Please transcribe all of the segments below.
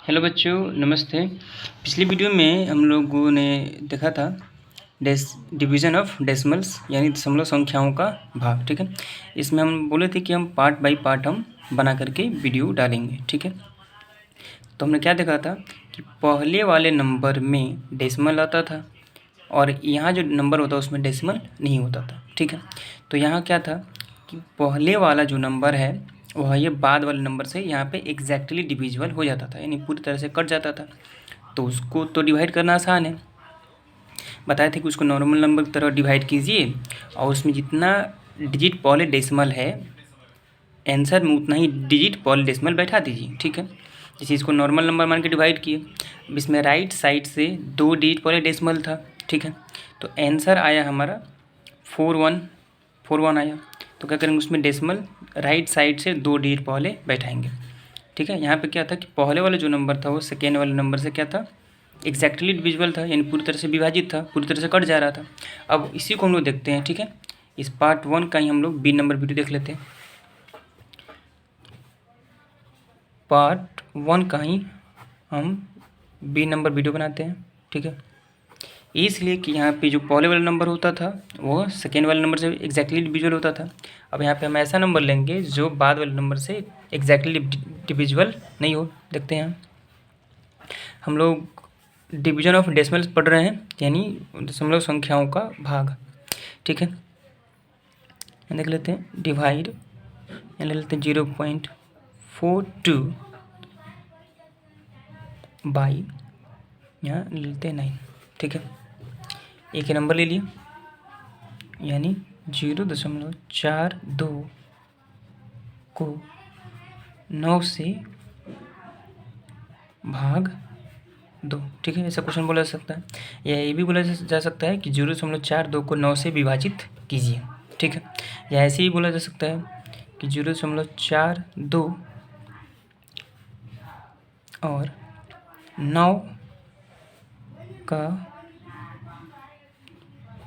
Hello बच्चों, नमस्ते। पिछली वीडियो में हम लोगों ने देखा था डिवीज़न ऑफ डेसिमल्स यानी दशमलव संख्याओं का भाग। ठीक है, इसमें हम बोले थे कि हम पार्ट बाय पार्ट हम बना करके वीडियो डालेंगे। ठीक है, तो हमने क्या देखा था कि पहले वाले नंबर में डेसिमल आता था और यहाँ जो नंबर होता उसमें डेसिमल नहीं होता था। ठीक है, तो यहाँ क्या था कि पहले वाला जो नंबर है वह ये बाद वाले नंबर से यहाँ पे एग्जैक्टली डिविजिबल हो जाता था, यानी पूरी तरह से कट जाता था। तो उसको तो डिवाइड करना आसान है, बताए थे कि उसको नॉर्मल नंबर की तरह डिवाइड कीजिए और उसमें जितना डिजिट पहले डेसिमल है आंसर में उतना ही डिजिट पहले डेसिमल बैठा दीजिए। ठीक है, जैसे इसको नॉर्मल नंबर मान के डिवाइड किए, अब इसमें राइट साइड से 2 डिजिट पहले डेसिमल था। ठीक है, तो आंसर आया हमारा 4141 आया। तो क्या करेंगे, उसमें डेसिमल राइट साइड से 2 डिजिट पहले बैठाएंगे। ठीक है, यहाँ पे क्या था कि पहले वाला जो नंबर था वो सेकेंड वाले नंबर से क्या था, एग्जैक्टली डिविजिबल था, यानी पूरी तरह से विभाजित था, पूरी तरह से कट जा रहा था। अब इसी को हम लोग देखते हैं। ठीक है, इस पार्ट 1 का ही हम लोग 20 नंबर वीडियो देख लेते हैं। पार्ट 1 का ही हम 20 नंबर वीडियो बनाते हैं। ठीक है, इसलिए कि यहाँ पे जो पहले वाला नंबर होता था वो सेकेंड वाले नंबर से एग्जैक्टली डिविजिबल होता था। अब यहाँ पे हम ऐसा नंबर लेंगे जो बाद वाले नंबर से एग्जैक्टली डिविजिबल नहीं हो। देखते हैं, हम लोग डिवीजन ऑफ डेसिमल्स पढ़ रहे हैं, यानी दशमलव संख्याओं का भाग। ठीक है, देख लेते हैं डिवाइड, यहाँ ले लेते हैं 0.42 बाई, यहाँ ले लेते हैं 9। ठीक है, एक ही नंबर ले लिया, यानी 0.42 को 9 से भाग 2। ठीक है, ऐसा क्वेश्चन बोला जा सकता है, या ये भी बोला जा सकता है कि 0.42 को 9 से विभाजित कीजिए। ठीक है, या ऐसे ही बोला जा सकता है कि 0.42 और 9 का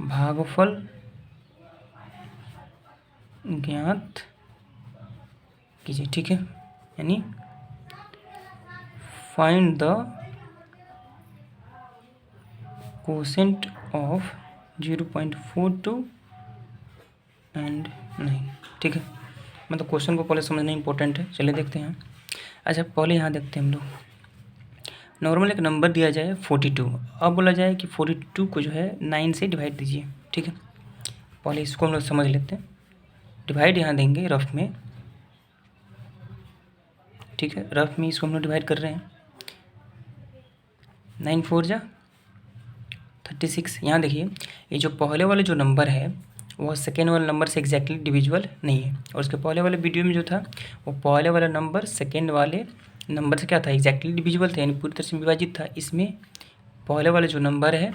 भागफल ज्ञात कीजिए। ठीक है, यानी find the quotient of 0.42 and 9। ठीक है, मतलब क्वेश्चन को पहले समझना इंपॉर्टेंट है। चलिए देखते हैं। अच्छा, पहले यहाँ देखते हैं हम लोग, नॉर्मल एक नंबर दिया जाए 42, अब बोला जाए कि 42 को जो है 9 से डिवाइड दीजिए। ठीक है, पहले इसको हम लोग समझ लेते हैं। डिवाइड यहाँ देंगे रफ में। ठीक है, रफ में इसको हम लोग डिवाइड कर रहे हैं। 9 4 जा 36। यहाँ देखिए, ये जो पहले वाले जो नंबर है वह सेकेंड वाले नंबर से एग्जैक्टली डिविजिबल नहीं है, और उसके पहले वाले वीडियो में जो था वो पहले वाला नंबर सेकेंड वाले नंबर से क्या था, एग्जैक्टली डिविजिबल था, यानी पूरी तरह से विभाजित था। इसमें पहले वाले जो नंबर है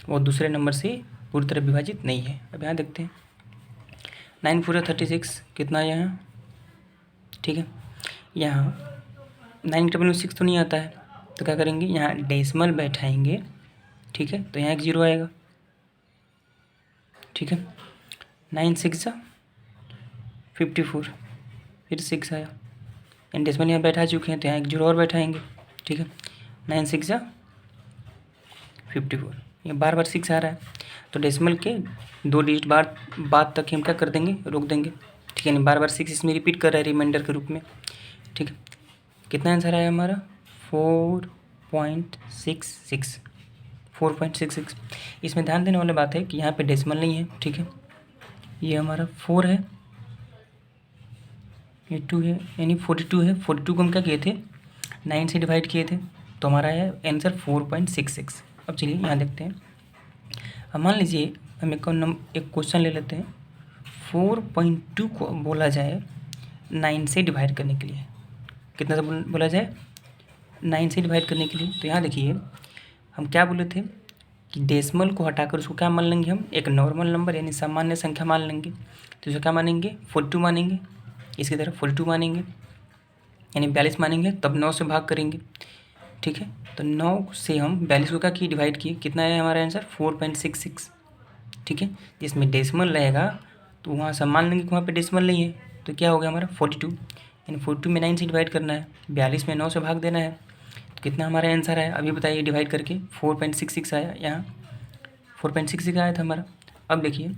वो दूसरे नंबर से पूरी तरह विभाजित नहीं है। अब यहाँ देखते हैं, 9 4 36 कितना है यहाँ। ठीक है, यहाँ 9 टेबल में 6 तो नहीं आता है, तो क्या करेंगे, यहाँ डेसिमल बैठाएंगे। ठीक है, तो यहाँ एक 0 आएगा। ठीक है, 9 6 54, फिर 6 आया, एंड डेसिमल यहाँ बैठा चुके हैं, तो यहाँ एक 0 और बैठाएंगे। ठीक है, 9 6 54, ये बार बार 6 आ रहा है, तो डेसिमल के 2 डिजिट बाद तक हम क्या कर देंगे, रोक देंगे। ठीक है, यानी बार बार 6 इसमें रिपीट कर रहा है रिमाइंडर के रूप में। ठीक है, कितना आंसर आया हमारा, 4.66। 4.66। इसमें ध्यान देने वाली बात है कि यहाँ पे डेसिमल नहीं है। ठीक है, ये हमारा 4 है, ये 2 है, यानी 42 है। 42 को हम क्या किए थे, 9 से डिवाइड किए थे, तो हमारा है आंसर 4.66। अब चलिए यहाँ देखते हैं। अब मान लीजिए हम एक क्वेश्चन ले लेते हैं, 4.2 को बोला जाए 9 से डिवाइड करने के लिए, कितना से बोला जाए, 9 से डिवाइड करने के लिए। तो यहाँ देखिए, हम क्या बोले थे कि डेसिमल को हटाकर उसको क्या मान लेंगे, हम एक नॉर्मल नंबर यानी सामान्य संख्या मान लेंगे। तो इसको क्या मानेंगे, 42 मानेंगे, इसकी तरफ 42 मानेंगे, यानी 42 मानेंगे, तब 9 से भाग करेंगे। ठीक है, तो 9 से हम 42 को क्या किए, डिवाइड किए, कितना है हमारा आंसर, 4.66। ठीक है, जिसमें डेसिमल रहेगा तो वहाँ से मान लेंगे कि वहाँ पे डेसिमल नहीं है, तो क्या हो गया हमारा 42, यानी 42 में 9 से डिवाइड करना है, 42 में 9 से भाग देना है, तो कितना हमारा आंसर आया अभी बताइए डिवाइड करके 4.66 आया, यहाँ 4.66 आया था हमारा। अब देखिए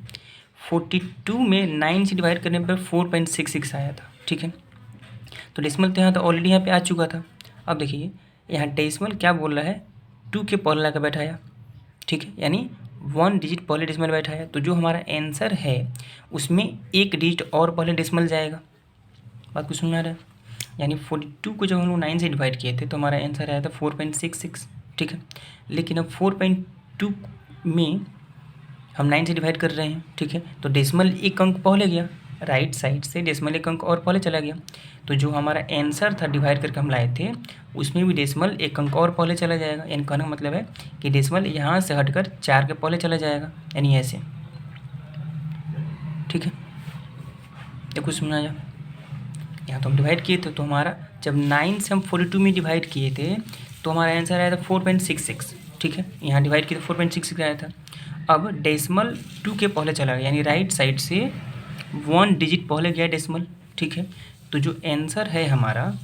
42 में 9 से डिवाइड करने पर 4.66 आया था, ठीक है। तो डेसिमल तो यहाँ तो ऑलरेडी यहाँ पे आ चुका था। अब देखिए यहाँ डेसिमल क्या बोल रहा है, 2 के पहले लाकर बैठाया, ठीक है, यानी 1 डिजिट पहले डेसिमल बैठाया। तो जो हमारा आंसर है उसमें 1 डिजिट और पहले डेसिमल जाएगा। बात कुछ समझ आ रहा है? यानी 42 को जब हम लोग 9 से डिवाइड किए थे तो हमारा आंसर आया था 4.66, ठीक है। लेकिन अब 4.2 में हम 9 से डिवाइड कर रहे हैं, ठीक है। तो डेसिमल एक अंक पहले गया, राइट साइड से डेसिमल एक अंक और पहले चला गया। तो जो हमारा आंसर था डिवाइड करके हम लाए थे उसमें भी डेसिमल एक अंक और पहले चला जाएगा। यानी कहने का मतलब है कि डेसिमल यहाँ से हटकर 4 के पहले चला जाएगा, यानी ऐसे, ठीक है। ये कुछ समझा जा, यहाँ तो हम डिवाइड किए थे तो हमारा जब 9 से हम 42 में डिवाइड किए थे तो हमारा आंसर आया था 4.66, ठीक है। यहाँ डिवाइड किए तो 4.66 आया था। अब डेसिमल 2 के पहले चला गया, यानी राइट साइड से 1 डिजिट पहले गया डेसिमल, ठीक है। तो जो आंसर है हमारा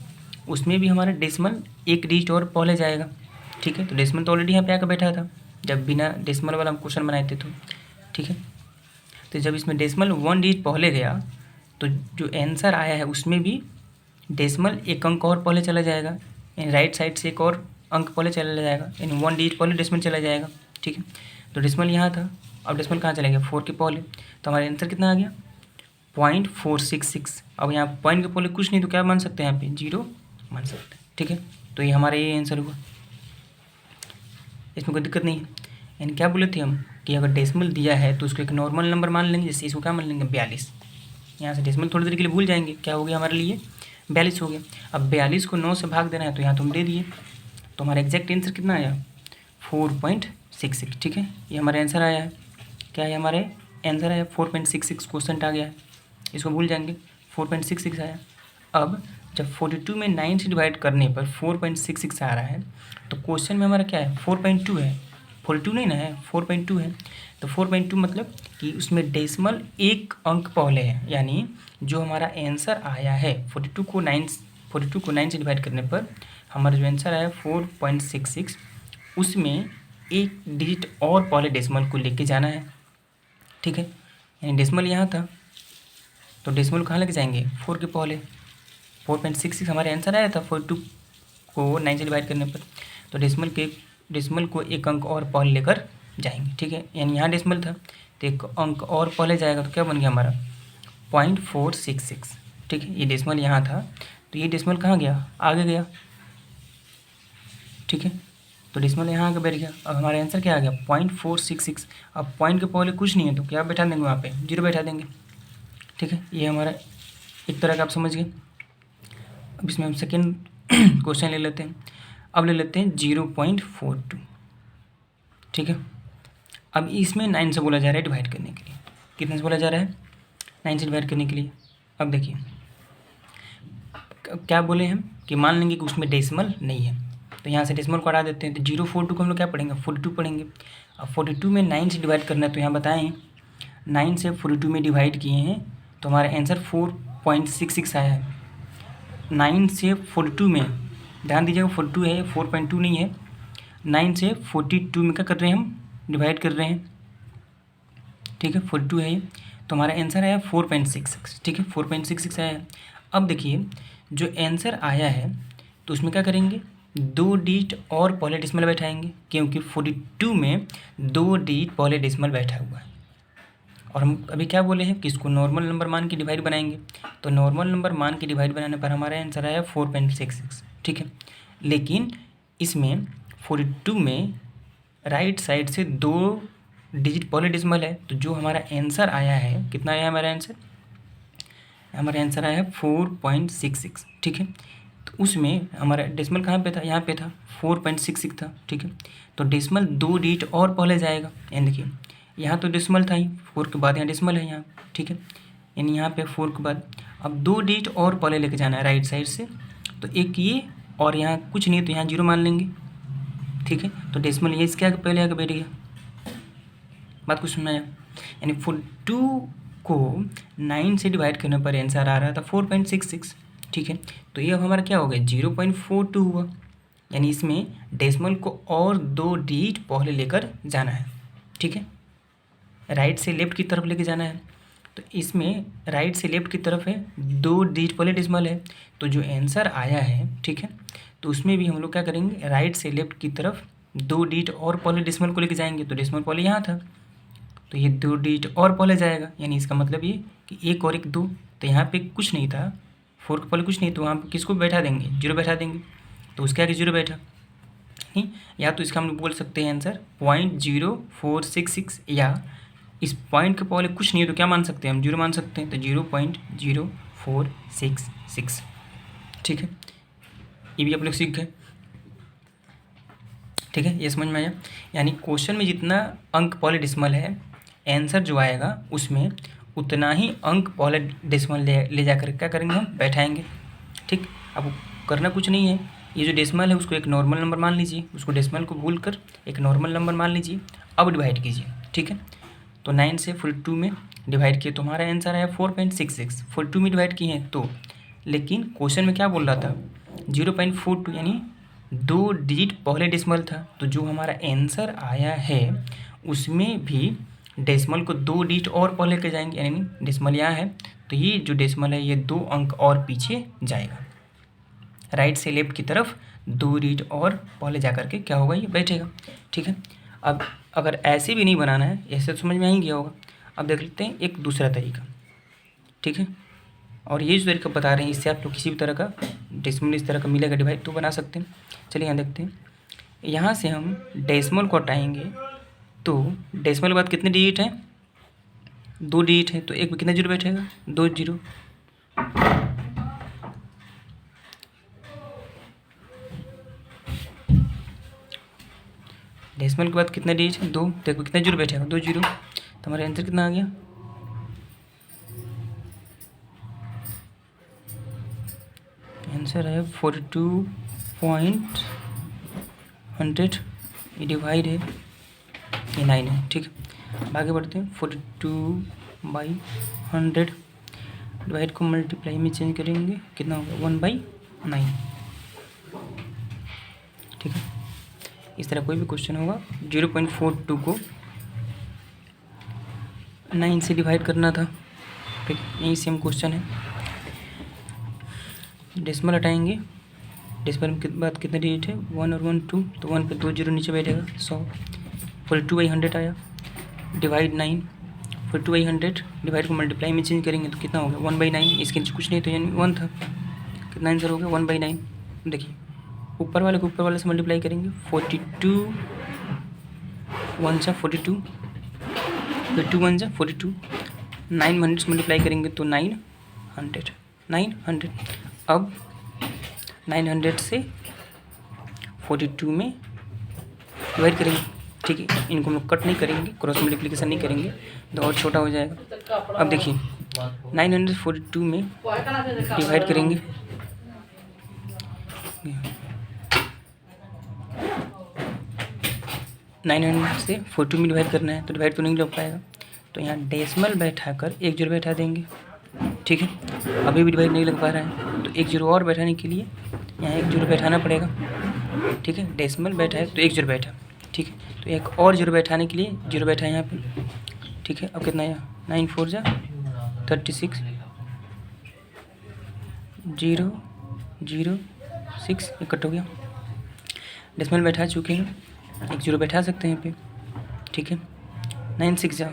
उसमें भी हमारा डेसिमल एक डिजिट और पहले जाएगा, ठीक है। तो डेसिमल तो ऑलरेडी यहाँ पे आकर बैठा था जब बिना डेसिमल वाला हम क्वेश्चन बनाए थे तो, ठीक है। तो जब इसमें डेसिमल 1 डिजिट पहले गया तो जो आंसर आया है उसमें भी डेसिमल एक अंक और पहले चला जाएगा, यानी राइट साइड से एक और अंक पहले चला जाएगा, यानी 1 डिजिट पहले डेसिमल चला जाएगा, ठीक है। तो डेसिमल यहाँ था, अब डेसिमल कहाँ चला गया, 4 के पहले। तो हमारा आंसर कितना आ गया 0.466। अब यहाँ पॉइंट के पहले कुछ नहीं तो क्या मान सकते हैं, यहाँ पे 0 मान सकते हैं, ठीक है। तो ये हमारा ये आंसर हुआ, इसमें कोई दिक्कत नहीं है। यानी क्या बोले थे हम कि अगर डेसिमल दिया है तो उसको एक नॉर्मल नंबर मान लेंगे, जैसे इसको क्या मान लेंगे 42। यहाँ से डेसिमल थोड़ी देर के लिए भूल जाएंगे, क्या हो गया हमारे लिए 42 हो गया। अब 42 को 9 से भाग देना है तो यहाँ तो हम दे दिए, तो हमारा एग्जैक्ट आंसर कितना आया 4.66, ठीक है। ये हमारा आंसर आया है, क्या है हमारे आंसर आया 4.66, क्वेश्चन आ गया है, इसको भूल जाएंगे 4.66 आया। अब जब 42 में 9 से डिवाइड करने पर 4.66 आ रहा है तो क्वेश्चन में हमारा क्या है 4.2 है, 42 नहीं ना है 4.2 है। तो 4.2 मतलब कि उसमें डेसिमल एक अंक पहले है, यानी जो हमारा आंसर आया है 42 को 9 से डिवाइड करने पर हमारा जो आंसर आया 4.66, उसमें एक डिजिट और पहले डेसिमल को लेके जाना है, ठीक है। यानी डेसिमल यहाँ था तो डेसिमल कहाँ लेके जाएंगे 4 के पहले। 4.66 हमारे आंसर आया था 42 को 9 से डिवाइड करने पर, तो डेसिमल को एक अंक और पहले लेकर जाएंगे, ठीक है। यानी यहाँ डेसिमल था तो एक अंक और पहले जाएगा तो क्या बन गया हमारा 0.466, ठीक है। ये डेसिमल यहाँ था तो ये डेसिमल कहाँ गया, आगे गया, ठीक है। तो डेसिमल यहाँ आगे बैठ गया। अब हमारा आंसर क्या आ गया 0.466। अब पॉइंट के पहले कुछ नहीं है तो क्या बैठा देंगे वहाँ पे 0 बैठा देंगे, ठीक है। ये हमारा एक तरह का आप समझ गए। अब इसमें हम सेकेंड क्वेश्चन ले लेते हैं। अब ले लेते हैं 0.42, ठीक है। अब इसमें 9 से बोला जा रहा है डिवाइड करने के लिए, कितने से बोला जा रहा है 9 से डिवाइड करने के लिए। अब देखिए क्या बोले हम कि मान लेंगे कि उसमें डेसिमल नहीं है तो यहाँ से डेसिमल को हटा देते हैं, तो 0.42 को हम लोग क्या पढ़ेंगे 42 पढ़ेंगे। अब 42 में 9 से डिवाइड करना है तो यहाँ बताएं 9 से 42 में डिवाइड किए हैं तो हमारा आंसर 4.66 आया है। 9 से 42 में ध्यान दीजिएगा 42 है 4.2 नहीं है। 9 से 42 में क्या कर रहे हैं हम डिवाइड कर रहे हैं, ठीक है। 42 है ये, तो हमारा आंसर आया 4.66, ठीक है 4.66 आया है। अब देखिए जो आंसर आया है तो उसमें क्या करेंगे 2 डिजिट और पहले डेसिमल बैठाएंगे, क्योंकि 42 में 2 डिजिट पहले डेसिमल बैठा हुआ है। और हम अभी क्या बोले हैं कि इसको नॉर्मल नंबर मान के डिवाइड बनाएंगे, तो नॉर्मल नंबर मान के डिवाइड बनाने पर हमारा आंसर आया 4.66, ठीक है। लेकिन इसमें 42 में राइट साइड से 2 डिजिट पहले डेसिमल है, तो जो हमारा आंसर आया है कितना आया हमारा आंसर आया है 4.66, ठीक है। तो उसमें हमारा डेसिमल कहाँ पे था, यहाँ पे था 4.66 था, ठीक है। तो डेसिमल 2 डिजिट और पहले जाएगा, यानी देखिए यहाँ तो डेसिमल था ही, 4 के बाद यहाँ डेसिमल है यहाँ, ठीक है। यानी यहाँ पे 4 के बाद अब 2 डिजिट और पहले लेके जाना है राइट साइड से, तो एक ये और यहाँ कुछ नहीं तो यहाँ 0 मान लेंगे, ठीक है। तो डेसिमल ये इसके आगे पहले आगे बैठ गया, बात कुछ सुनना है। यानी 42 को 9 से डिवाइड करने पर आंसर आ रहा था 4.66, ठीक है। तो ये अब हमारा क्या हो गया 0.42 हुआ, यानी इसमें डेसिमल को और 2 डिजिट पहले लेकर जाना है, ठीक है, राइट से लेफ्ट की तरफ लेके जाना है। तो इसमें राइट से लेफ्ट की तरफ है, 2 डिजिट पहले डेसिमल है, तो जो आंसर आया है, ठीक है, तो उसमें भी हम लोग क्या करेंगे, राइट से लेफ्ट की तरफ 2 डिजिट और पहले डेसिमल को लेके जाएंगे। तो डेसिमल पहले यहाँ था, तो ये 2 डिजिट और पहले जाएगा, यानी इसका मतलब ये कि 1 और 1 2। तो यहाँ पे कुछ नहीं था, 4 के पहले कुछ नहीं, तो वहाँ पे किसको बैठा देंगे, 0 बैठा देंगे, तो उसके आगे 0 बैठा नहीं। या तो इसका हम लोग बोल सकते हैं आंसर 0.0466, या इस पॉइंट के पहले कुछ नहीं है तो क्या मान सकते हैं हम, 0 मान सकते हैं, तो 0.0466, ठीक है। ये भी आप लोग सीख गए, ठीक है, ये समझ में आया। यानी क्वेश्चन में जितना अंक पहले डेसिमल है, आंसर जो आएगा उसमें उतना ही अंक पहले डेसिमल ले जाकर क्या करेंगे, हम बैठाएंगे, ठीक। अब करना कुछ नहीं है, ये जो डेसिमल है उसको एक नॉर्मल नंबर मान लीजिए, उसको डेसिमल को भूल कर एक नॉर्मल नंबर मान लीजिए। अब डिवाइड कीजिए, ठीक है। तो 9 से 42 में डिवाइड किए तो हमारा आंसर आया 4.66। 42 में डिवाइड किए हैं तो, लेकिन क्वेश्चन में क्या बोल रहा था, 0.42, यानी 2 डिजिट पहले डेसिमल था। तो जो हमारा आंसर आया है उसमें भी डेसिमल को 2 डिजिट और पहले के जाएंगे, यानी डेसिमल यहाँ है तो ये जो डेसिमल है ये 2 अंक और पीछे जाएगा, राइट से लेफ्ट की तरफ 2 डिजिट और पहले जा करके क्या होगा, ये बैठेगा, ठीक है। अब अगर ऐसे भी नहीं बनाना है, ऐसे तो समझ में आ ही गया होगा। अब देख लेते हैं एक दूसरा तरीका, ठीक है, और ये जो तरीका बता रहे हैं इससे आप लोग किसी भी तरह का डेसिमल इस तरह का मिलेगा डिवाइड तो बना सकते हैं। चलिए यहाँ देखते हैं, यहाँ से हम डेसिमल को हटाएंगे तो डेसिमल के बाद कितने डिजिट हैं, 2 डिजिट है, तो एक में कितना 0 बैठेगा, 2 0। डेसिमल के बाद कितना डिजिट है, 2, देखो कितना 0 बैठेगा, 2 0। तो हमारा आंसर कितना आ गया, आंसर है 42.100, ये डिवाइड है, ये 9 है, ठीक है। अब आगे बढ़ते हैं, 42/100 डिवाइड को मल्टीप्लाई में चेंज करेंगे, कितना होगा, 1/9, ठीक है। इस तरह कोई भी क्वेश्चन होगा, 0.42 को 9 से डिवाइड करना था, ठीक है, यही सेम क्वेश्चन है। डेसिमल हटाएंगे, डेसिमल के बाद कितने डिजिट है, 1 और 1 2, तो 1 पे 2 0 नीचे बैठेगा, 100। 42/100 आया, डिवाइड 9, 42/100 डिवाइड को मल्टीप्लाई में चेंज करेंगे तो कितना हो गया, 1/9, इसके नीचे कुछ नहीं तो यानी 1 था, कितना आंसर हो गया, 1/9। देखिए ऊपर वाले को ऊपर वाले से मल्टीप्लाई करेंगे, 42 1 जा 42, 42 1 जा 42, 900 से मल्टीप्लाई करेंगे तो 900। अब 900 से 42 में डिवाइड करेंगे, ठीक है, इनको हम लोग कट नहीं करेंगे, क्रॉस मल्टीप्लिकेशन नहीं करेंगे तो और छोटा हो जाएगा। अब देखिए 942 में डिवाइड करेंगे, नाइन हंड्रेड से 42 में डिवाइड करना है तो डिवाइड तो नहीं लग पाएगा, तो यहाँ डेसिमल बैठाकर 1 0 बैठा देंगे, ठीक है। अभी भी डिवाइड नहीं लग पा रहा है तो 1 0 और बैठाने के लिए यहाँ 1 0 बैठाना पड़ेगा, ठीक है। डेसिमल बैठा है तो 1 0 बैठा, ठीक है, तो एक और 0 बैठाने के लिए 0 बैठा है यहाँ पे, ठीक है। अब कितना है, 9 4 जा 36, 0 0 6, ये कट हो गया। डेसिमल बैठा चुके हैं, 1 0 बैठा सकते हैं यहाँ पे, ठीक है। 9 6 जा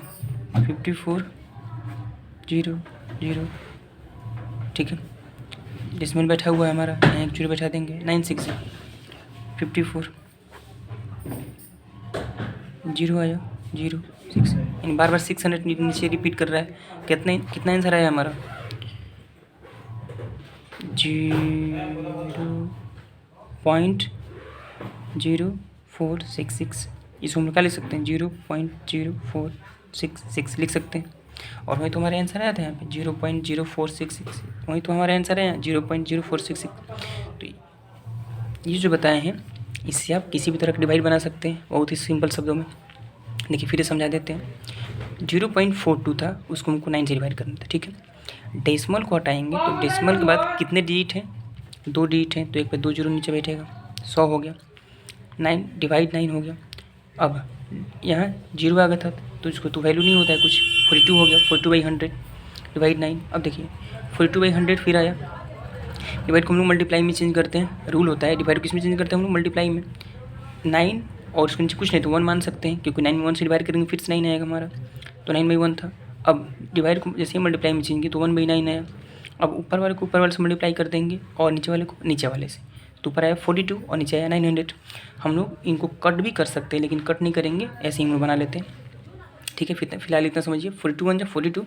54 0 0, ठीक है। डेसिमल बैठा हुआ है हमारा, यहाँ 1 0 बैठा देंगे, 9 6 जा 54 0 आया 0 6, यानी बार बार 600 नीचे रिपीट कर रहा है। कितना आंसर आया हमारा, 0.0466। इसको हम क्या लिख सकते हैं, 0.0466 लिख सकते हैं। और वही तो हमारा आंसर आया था यहाँ पे 0.0466, वही तो हमारा आंसर है 0.0466। तो ये जो बताए हैं इससे आप किसी भी तरह का डिवाइड बना सकते हैं बहुत ही सिंपल शब्दों में। देखिए फिर समझा देते हैं, 0.42 था उसको हमको 9 से डिवाइड करना था, ठीक है। डेसिमल को हटाएंगे तो डेसिमल के बाद कितने डिजिट हैं, 2 डिजिट हैं, तो एक पे 2 0 नीचे बैठेगा, 100 हो गया, 9 डिवाइड 9 हो गया। अब यहाँ 0 आ गया था तो इसको तो वैल्यू नहीं होता है कुछ, 42 हो गया, 42/100 डिवाइड 9। अब देखिए 42/100 फिर आया, डिवाइड को हम लोग मल्टीप्लाई में चेंज करते हैं, रूल होता है डिवाइड किस में चेंज करते हैं हम लोग, मल्टीप्लाई में। 9 और उसके नीचे कुछ नहीं तो 1 मान सकते हैं, क्योंकि 9 में 1 से डिवाइड करेंगे फिर से 9 आएगा हमारा, तो 9/1 था। अब डिवाइड को जैसे ही मल्टीप्लाई में चेंज किया तो 1/9 आया। अब ऊपर वाले को ऊपर वाले से मल्टीप्लाई कर देंगे और नीचे वाले को नीचे वाले से, तो ऊपर आया 42 और नीचे आया 900। हम लोग इनको कट भी कर सकते हैं लेकिन कट नहीं करेंगे, ऐसे ही हम लोग बना लेते हैं, ठीक है। फिलहाल इतना समझिए, 42 1 42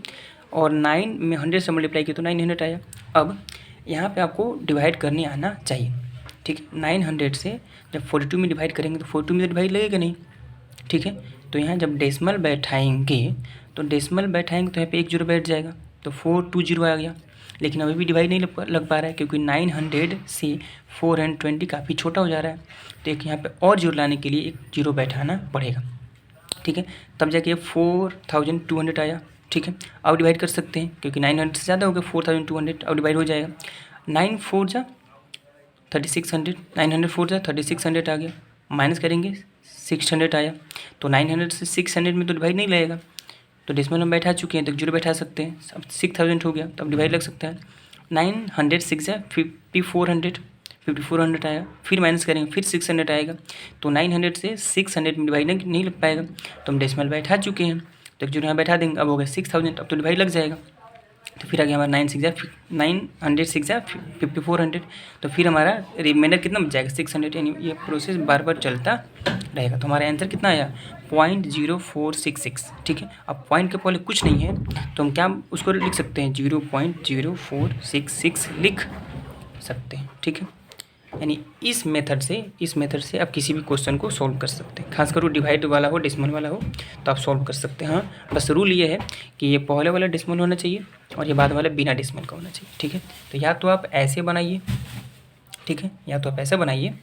और 9 में 100 से मल्टीप्लाई किया तो 900 आया। अब यहाँ पे आपको डिवाइड करने आना चाहिए, ठीक है। 900 से जब 42 में डिवाइड करेंगे तो 42 में तो डिवाइड लगेगा नहीं, ठीक है। तो यहाँ जब डेसिमल बैठाएंगे तो डेसिमल बैठाएंगे तो यहाँ पे 1 0 बैठ जाएगा, तो 420 आ गया। लेकिन अभी भी डिवाइड नहीं लग पा रहा है, क्योंकि 900 से 420 काफ़ी छोटा हो जा रहा है, तो एक यहाँ पे और जीरो लाने के लिए एक जीरो बैठाना पड़ेगा, ठीक है। तब जाके 4200 आया, ठीक है। अब डिवाइड कर सकते हैं क्योंकि 900 से ज़्यादा हो गया 4200, अब डिवाइड हो जाएगा। 9 4 जा 3600, 900 4 जा 3600 आ गया, माइनस करेंगे 600 आया, तो 900 से 600 में तो डिवाइड नहीं लगेगा, तो डेसिमल में बैठा चुके हैं तो जीरो बैठा सकते हैं। अब 6000 हो गया तो अब डिवाइड लग सकता है। 900 6 जा 5400 आया, फिर माइनस करेंगे फिर 600 आएगा, तो 900 से 600 में डिवाइड नहीं लग पाएगा, तो हम डेसिमल बैठा चुके हैं तो जीरो यहाँ बैठा देंगे। अब हो गया 6000, अब तो डिवाइड लग जाएगा, तो फिर आ गया हमारा 900 6 जा 5400, तो फिर हमारा रिमाइंडर कितना बच जाएगा 600, यानी ये प्रोसेस बार बार चलता रहेगा। तो हमारा आंसर कितना आया 0.0466, ठीक है। अब पॉइंट के पहले कुछ नहीं है तो हम क्या उसको लिख सकते हैं 0.0466 लिख सकते हैं, ठीक है। यानी इस मेथड से आप किसी भी क्वेश्चन को सॉल्व कर सकते हैं, खासकर वो डिवाइड वाला हो डेसिमल वाला हो तो आप सॉल्व कर सकते हैं। हाँ, बस रूल ये है कि ये पहले वाला डेसिमल होना चाहिए और ये बाद वाला बिना डेसिमल का होना चाहिए, ठीक है। तो या तो आप ऐसे बनाइए, ठीक है, या तो आप ऐसे बनाइए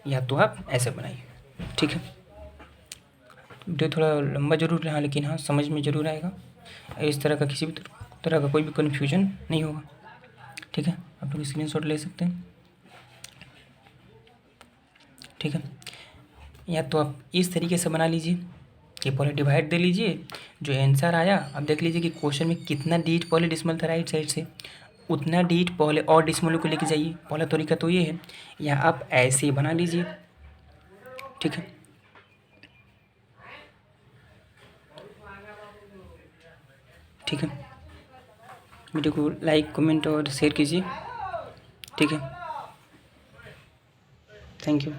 या तो आप ऐसे बनाइए, ठीक है। वीडियो थोड़ा लंबा जरूर रहा लेकिन हाँ समझ में ज़रूर आएगा, इस तरह का किसी भी तरह का कोई भी कन्फ्यूजन नहीं होगा, ठीक है। आप लोग स्क्रीनशॉट ले सकते हैं, ठीक है। या तो आप इस तरीके से बना लीजिए, ये पहले डिवाइड दे लीजिए, जो आंसर आया अब देख लीजिए कि क्वेश्चन में कितना डिजिट पहले डिसिमल था राइट साइड से, उतना डिजिट पहले और डिसिमल को लेके जाइए। पहला तरीका तो ये है, या आप ऐसे ही बना लीजिए, ठीक है। ठीक है, वीडियो को लाइक कमेंट और शेयर कीजिए, ठीक है। Thank you.